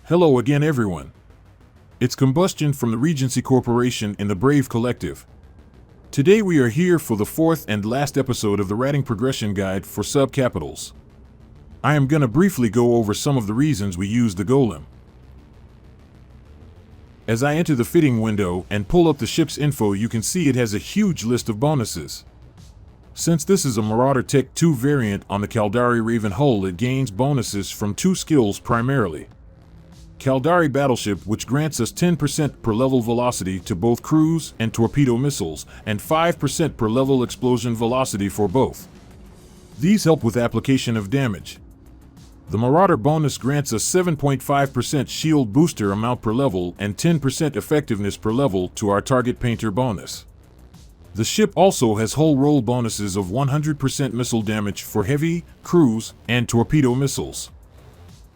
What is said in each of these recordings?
Hello again, everyone. It's Combustion from the Regency Corporation in the Brave Collective. Today we are here for the fourth and last episode of the rating progression guide for subcapitals. I am gonna briefly go over some of the reasons we use the Golem. As I enter the fitting window and pull up the ship's info, you can see it has a huge list of bonuses. Since this is a Marauder Tech 2 variant on the Caldari Raven hull, it gains bonuses from two skills primarily. Caldari Battleship, which grants us 10% per level velocity to both cruise and torpedo missiles, and 5% per level explosion velocity for both. These help with application of damage. The Marauder bonus grants us 7.5% shield booster amount per level and 10% effectiveness per level to our target painter bonus. The ship also has hull roll bonuses of 100% missile damage for heavy, cruise, and torpedo missiles.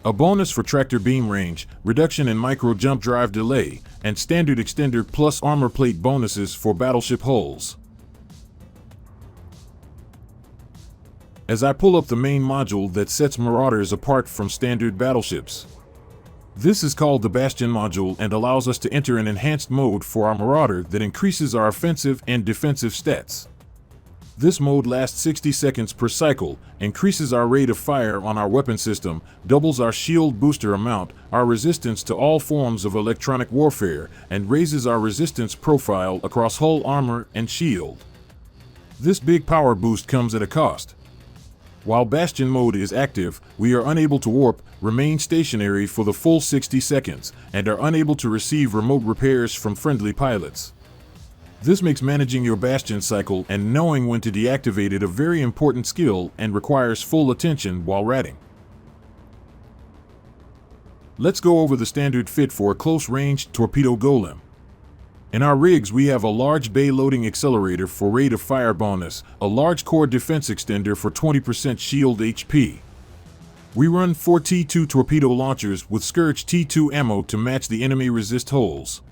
A bonus for tractor beam range, reduction in micro jump drive delay, and standard extender plus armor plate bonuses for battleship hulls. As I pull up the main module that sets Marauders apart from standard battleships. This is called the Bastion Module and allows us to enter an enhanced mode for our Marauder that increases our offensive and defensive stats. This mode lasts 60 seconds per cycle, increases our rate of fire on our weapon system, doubles our shield booster amount, our resistance to all forms of electronic warfare, and raises our resistance profile across hull armor and shield. This big power boost comes at a cost. While Bastion mode is active, we are unable to warp, remain stationary for the full 60 seconds, and are unable to receive remote repairs from friendly pilots. This makes managing your Bastion cycle and knowing when to deactivate it a very important skill and requires full attention while ratting. Let's go over the standard fit for a close-range torpedo golem. In our rigs we have a large bay loading accelerator for rate of fire bonus, a large core defense extender for 20% shield HP. We run 4 T2 torpedo launchers with Scourge T2 ammo to match the enemy resist holes.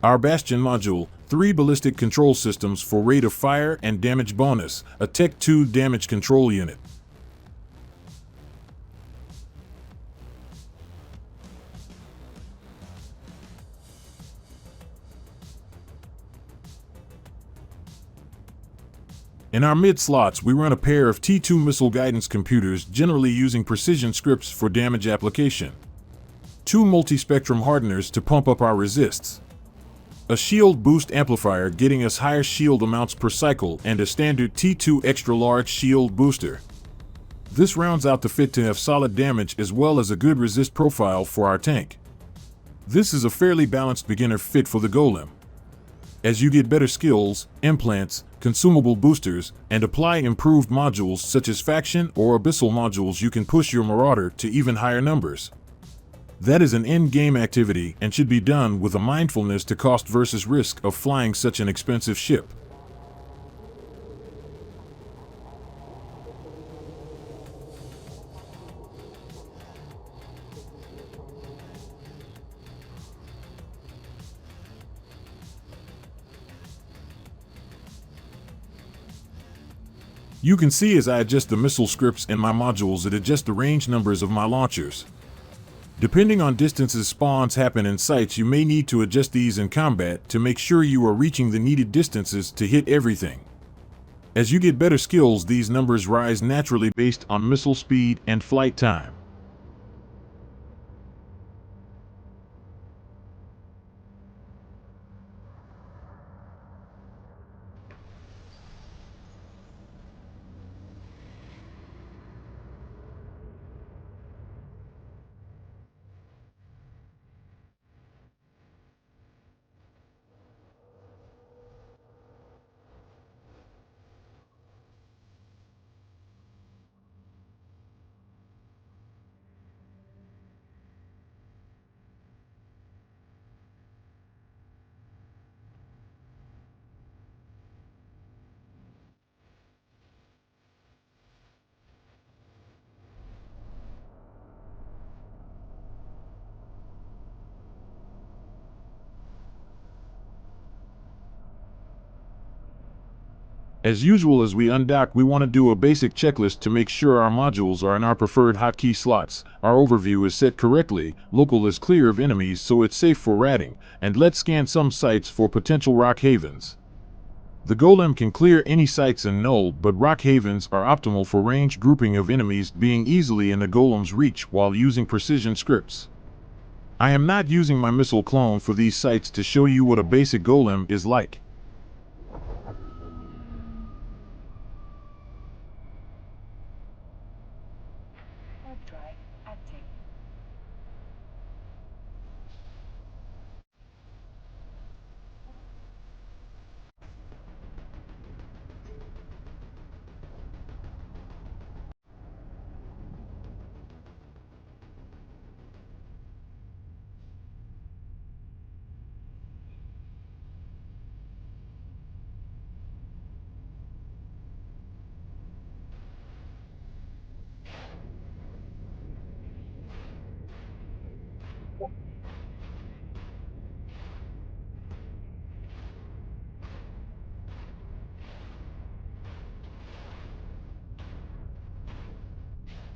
Our Bastion module, 3 ballistic control systems for rate of fire and damage bonus, a Tech 2 damage control unit. In our mid slots we run a pair of T2 missile guidance computers, generally using precision scripts for damage application. 2 Multispectrum Hardeners to pump up our resists. A shield boost amplifier getting us higher shield amounts per cycle, and a standard T2 extra large shield booster. This rounds out the fit to have solid damage as well as a good resist profile for our tank. This is a fairly balanced beginner fit for the Golem. As you get better skills, implants, consumable boosters, and apply improved modules such as faction or abyssal modules, you can push your Marauder to even higher numbers. That is an end-game activity and should be done with a mindfulness to cost versus risk of flying such an expensive ship. You can see as I adjust the missile scripts in my modules, it adjusts the range numbers of my launchers. Depending on distances spawns happen in sites, you may need to adjust these in combat to make sure you are reaching the needed distances to hit everything. As you get better skills, these numbers rise naturally based on missile speed and flight time. As usual, as we undock, we want to do a basic checklist to make sure our modules are in our preferred hotkey slots, our overview is set correctly, local is clear of enemies so it's safe for ratting, and let's scan some sites for potential rock havens. The Golem can clear any sites in null, but rock havens are optimal for ranged grouping of enemies being easily in the Golem's reach while using precision scripts. I am not using my missile clone for these sites to show you what a basic Golem is like.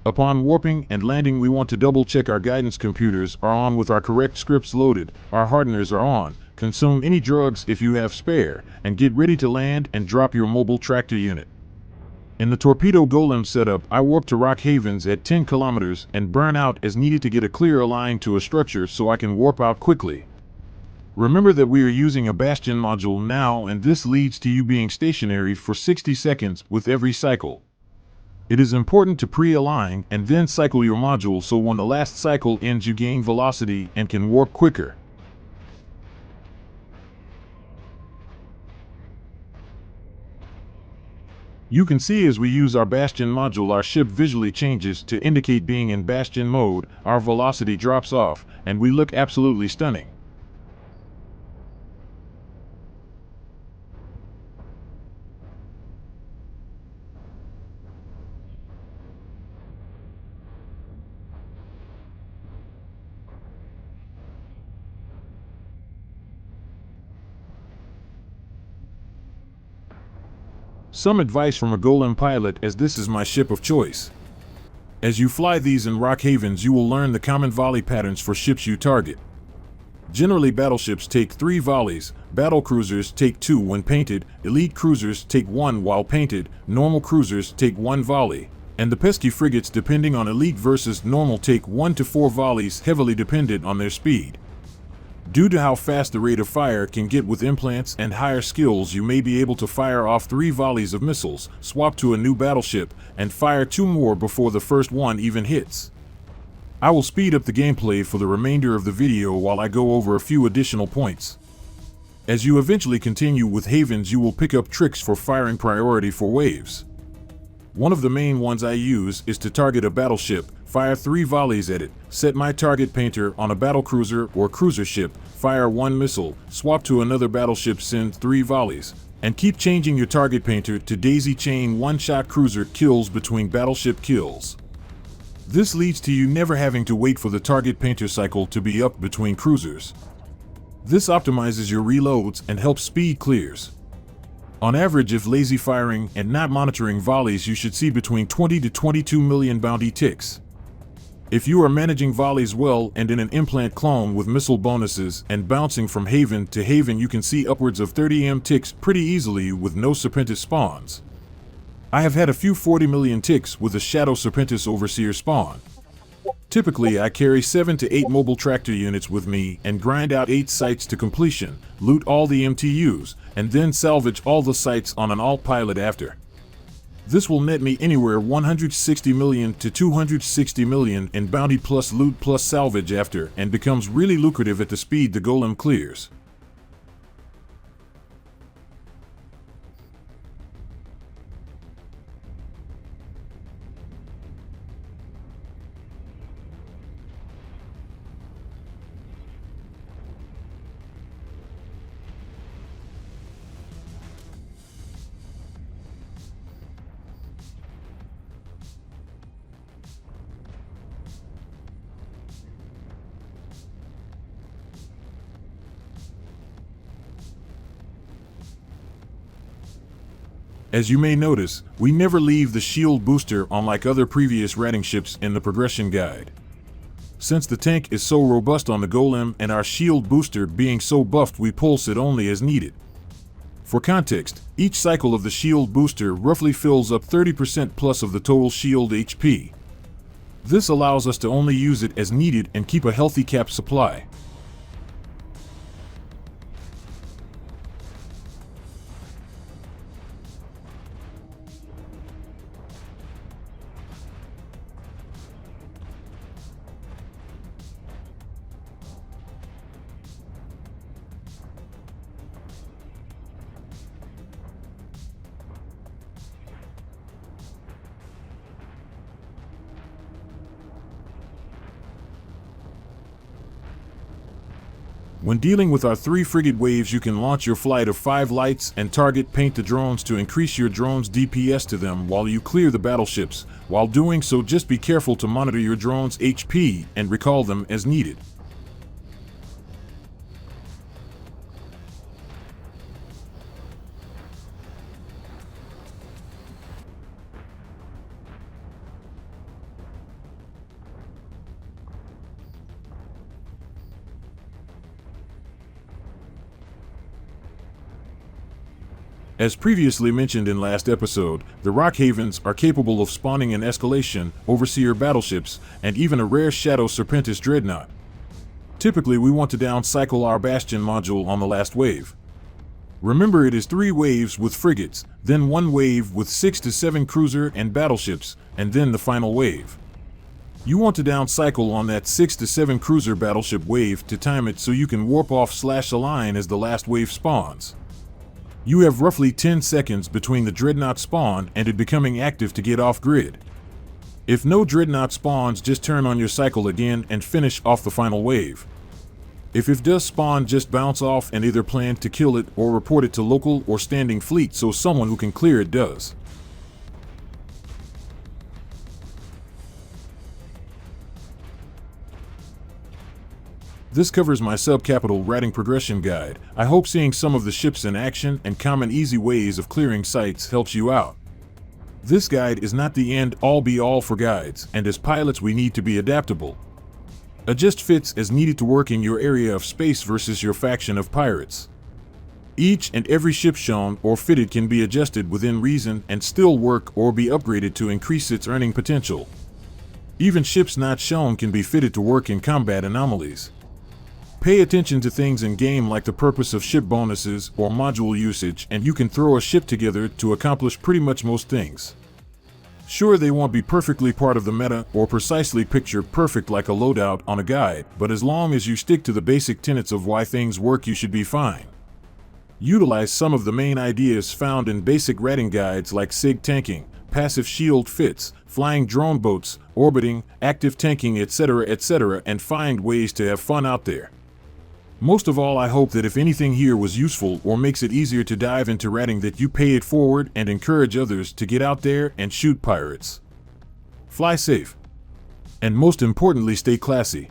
Upon warping and landing, we want to double check our guidance computers are on with our correct scripts loaded, our hardeners are on, consume any drugs if you have spare, and get ready to land and drop your mobile tractor unit. In the Torpedo Golem setup, I warp to rock havens at 10 kilometers and burn out as needed to get a clear line to a structure so I can warp out quickly. Remember that we are using a Bastion module now, and this leads to you being stationary for 60 seconds with every cycle. It is important to pre-align and then cycle your module so when the last cycle ends you gain velocity and can warp quicker. You can see as we use our Bastion module, our ship visually changes to indicate being in Bastion mode, our velocity drops off, and we look absolutely stunning. Some advice from a Golem pilot, as this is my ship of choice. As you fly these in rock havens, you will learn the common volley patterns for ships you target. Generally, battleships take 3 volleys, battle cruisers take 2 when painted, elite cruisers take 1 while painted, normal cruisers take 1 volley, and the pesky frigates, depending on elite versus normal, take 1 to 4 volleys, heavily dependent on their speed. Due to how fast the rate of fire can get with implants and higher skills, you may be able to fire off 3 volleys of missiles, swap to a new battleship, and fire 2 more before the first one even hits. I will speed up the gameplay for the remainder of the video while I go over a few additional points. As you eventually continue with havens, you will pick up tricks for firing priority for waves. One of the main ones I use is to target a battleship, fire 3 volleys at it, set my target painter on a battlecruiser or cruiser ship, fire 1 missile, swap to another battleship, send 3 volleys, and keep changing your target painter to daisy chain one-shot cruiser kills between battleship kills. This leads to you never having to wait for the target painter cycle to be up between cruisers. This optimizes your reloads and helps speed clears. On average, if lazy firing and not monitoring volleys, you should see between 20 to 22 million bounty ticks. If you are managing volleys well and in an implant clone with missile bonuses and bouncing from haven to haven, you can see upwards of 30 M ticks pretty easily with no Serpentis spawns. I have had a few 40 million ticks with a Shadow Serpentis Overseer spawn. Typically, I carry 7 to 8 mobile tractor units with me and grind out 8 sites to completion, loot all the MTUs, and then salvage all the sites on an alt pilot after. This will net me anywhere 160 million to 260 million in bounty plus loot plus salvage after, and becomes really lucrative at the speed the Golem clears. As you may notice, we never leave the shield booster unlike other previous ratting ships in the progression guide. Since the tank is so robust on the Golem and our shield booster being so buffed, we pulse it only as needed. For context, each cycle of the shield booster roughly fills up 30% plus of the total shield HP. This allows us to only use it as needed and keep a healthy cap supply. When dealing with our 3 frigate waves, you can launch your flight of 5 lights and target paint the drones to increase your drone's DPS to them while you clear the battleships. While doing so, just be careful to monitor your drone's HP and recall them as needed. As previously mentioned in last episode, the Rock Havens are capable of spawning an Escalation, Overseer battleships, and even a rare Shadow Serpentis dreadnought. Typically, we want to down-cycle our Bastion module on the last wave. Remember, it is 3 waves with frigates, then 1 wave with 6 to 7 cruiser and battleships, and then the final wave. You want to down-cycle on that 6 to 7 cruiser battleship wave to time it so you can warp off/align as the last wave spawns. You have roughly 10 seconds between the dreadnought spawn and it becoming active to get off grid. If no dreadnought spawns, just turn on your cycle again and finish off the final wave. If it does spawn, just bounce off and either plan to kill it or report it to local or standing fleet so someone who can clear it does. This covers my subcapital ratting progression guide. I hope seeing some of the ships in action and common easy ways of clearing sites helps you out. This guide is not the end all be all for guides, and as pilots we need to be adaptable. Adjust fits as needed to work in your area of space versus your faction of pirates. Each and every ship shown or fitted can be adjusted within reason and still work or be upgraded to increase its earning potential. Even ships not shown can be fitted to work in combat anomalies. Pay attention to things in game like the purpose of ship bonuses or module usage, and you can throw a ship together to accomplish pretty much most things. Sure, they won't be perfectly part of the meta or precisely picture perfect like a loadout on a guide, but as long as you stick to the basic tenets of why things work, you should be fine. Utilize some of the main ideas found in basic ratting guides like SIG tanking, passive shield fits, flying drone boats, orbiting, active tanking, etc., and find ways to have fun out there. Most of all, I hope that if anything here was useful or makes it easier to dive into ratting, that you pay it forward and encourage others to get out there and shoot pirates. Fly safe. And most importantly, stay classy.